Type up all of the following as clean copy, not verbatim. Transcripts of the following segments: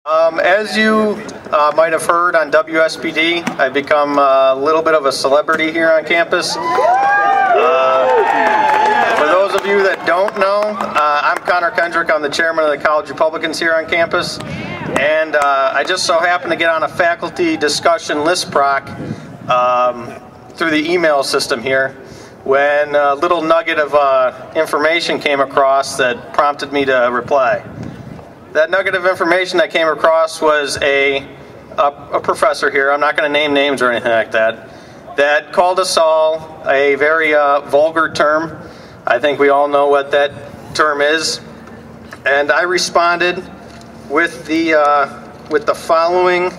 As you might have heard on WSBD, I've become a little bit of a celebrity here on campus. For those of you that don't know, I'm Conor Kendrick. I'm the chairman of the College Republicans here on campus. And I just so happened to get on a faculty discussion list proc through the email system here when a little nugget of information came across that prompted me to reply. That nugget of information that came across was a professor here, I'm not going to name names or anything like that, that called us all a very vulgar term. I think we all know what that term is. And I responded with the following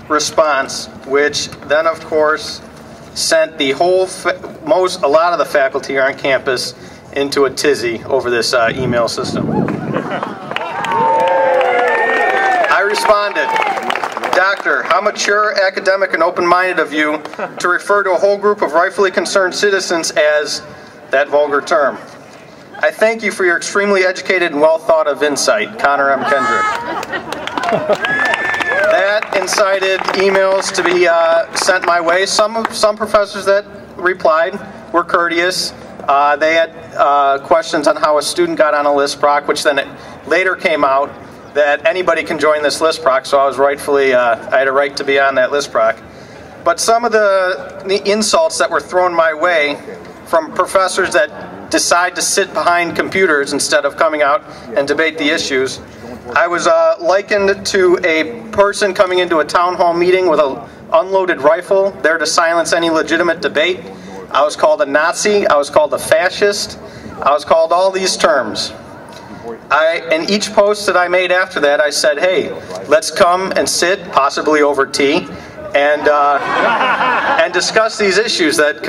response, which then of course sent the whole, a lot of the faculty here on campus into a tizzy over this email system. I responded, "Doctor, how mature, academic, and open-minded of you to refer to a whole group of rightfully concerned citizens as that vulgar term. I thank you for your extremely educated and well-thought-of insight, Conor M. Kendrick." That incited emails to be sent my way. Some professors that replied were courteous. They had questions on how a student got on a list proc, which then it later came out that anybody can join this list proc, so I was rightfully, I had a right to be on that list proc. But some of the insults that were thrown my way from professors that decide to sit behind computers instead of coming out and debate the issues, I was likened to a person coming into a town hall meeting with an unloaded rifle, there to silence any legitimate debate. I was called a Nazi, I was called a fascist, I was called all these terms. In each post that I made after that, I said, hey, let's come and sit, possibly over tea, and discuss these issues that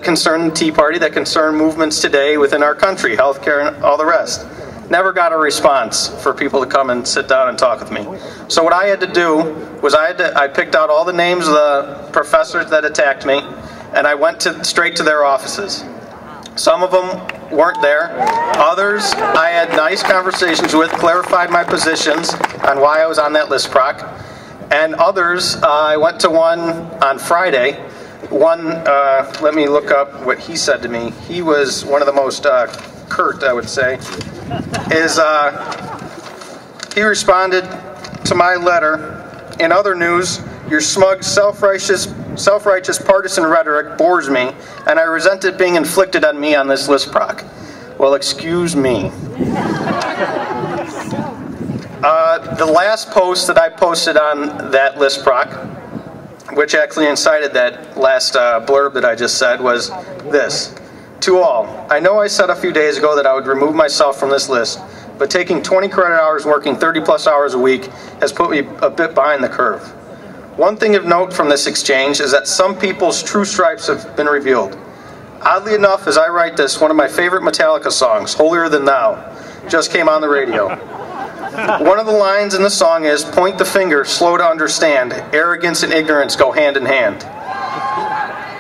concern the Tea Party, that concern movements today within our country, healthcare and all the rest. Never got a response for people to come and sit down and talk with me. So what I had to do was I picked out all the names of the professors that attacked me, and I went straight to their offices. Some of them weren't there. Others I had nice conversations with, clarified my positions on why I was on that list proc. And others, I went to one on Friday. One, let me look up what he said to me. He was one of the most curt, I would say. He responded to my letter, "In other news, your smug, self-righteous partisan rhetoric bores me, and I resent it being inflicted on me on this list proc." Well, excuse me. The last post that I posted on that list proc, which actually incited that last blurb that I just said, was this. "To all, I know I said a few days ago that I would remove myself from this list, but taking 20 credit hours working 30+ hours a week has put me a bit behind the curve. One thing of note from this exchange is that some people's true stripes have been revealed. Oddly enough, as I write this, one of my favorite Metallica songs, Holier Than Thou, just came on the radio. One of the lines in the song is, 'Point the finger, slow to understand. Arrogance and ignorance go hand in hand.'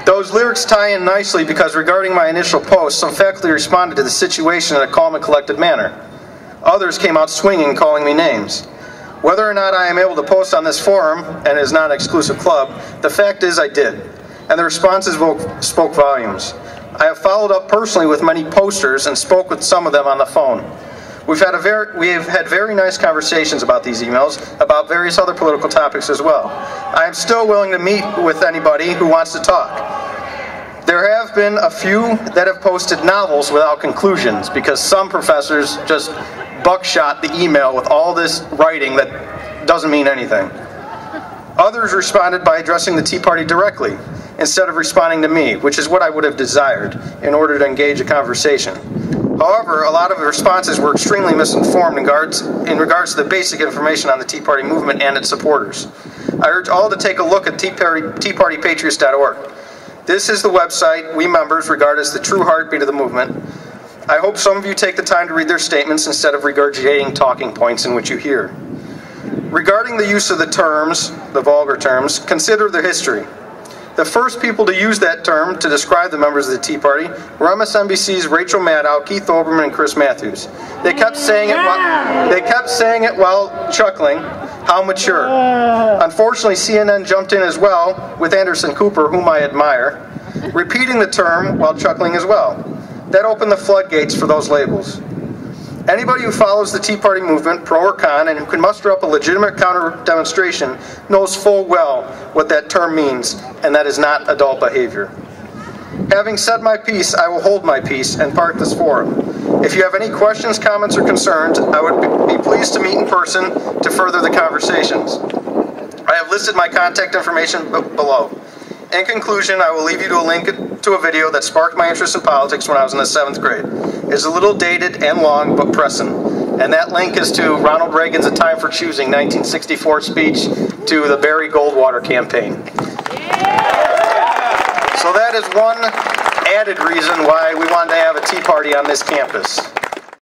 Those lyrics tie in nicely because regarding my initial post, some faculty responded to the situation in a calm and collected manner. Others came out swinging, calling me names. Whether or not I am able to post on this forum, and it is not an exclusive club, the fact is I did, and the responses spoke volumes. I have followed up personally with many posters and spoke with some of them on the phone. We have had very nice conversations about these emails, about various other political topics as well. I am still willing to meet with anybody who wants to talk. There have been a few that have posted novels without conclusions because some professors just buckshot the email with all this writing that doesn't mean anything. Others responded by addressing the Tea Party directly instead of responding to me, which is what I would have desired in order to engage a conversation. However, a lot of the responses were extremely misinformed in regards to the basic information on the Tea Party movement and its supporters. I urge all to take a look at teapartypatriots.org. This is the website we members regard as the true heartbeat of the movement. I hope some of you take the time to read their statements instead of regurgitating talking points in which you hear. Regarding the use of the terms, the vulgar terms, consider the history. The first people to use that term to describe the members of the Tea Party were MSNBC's Rachel Maddow, Keith Olbermann, and Chris Matthews. They kept saying it while chuckling. How mature. Unfortunately, CNN jumped in as well with Anderson Cooper, whom I admire, repeating the term while chuckling as well. That opened the floodgates for those labels. Anybody who follows the Tea Party movement, pro or con, and who can muster up a legitimate counter-demonstration knows full well what that term means, and that is not adult behavior. Having said my piece, I will hold my peace and park this forum. If you have any questions, comments, or concerns, I would be pleased to meet in person to further the conversations. I have listed my contact information below. In conclusion, I will leave you to a link to a video that sparked my interest in politics when I was in the 7th grade. It's a little dated and long, but pressing. And that link is to Ronald Reagan's A Time for Choosing 1964 speech to the Barry Goldwater campaign. So that is one added reason why we wanted to have a Tea Party on this campus.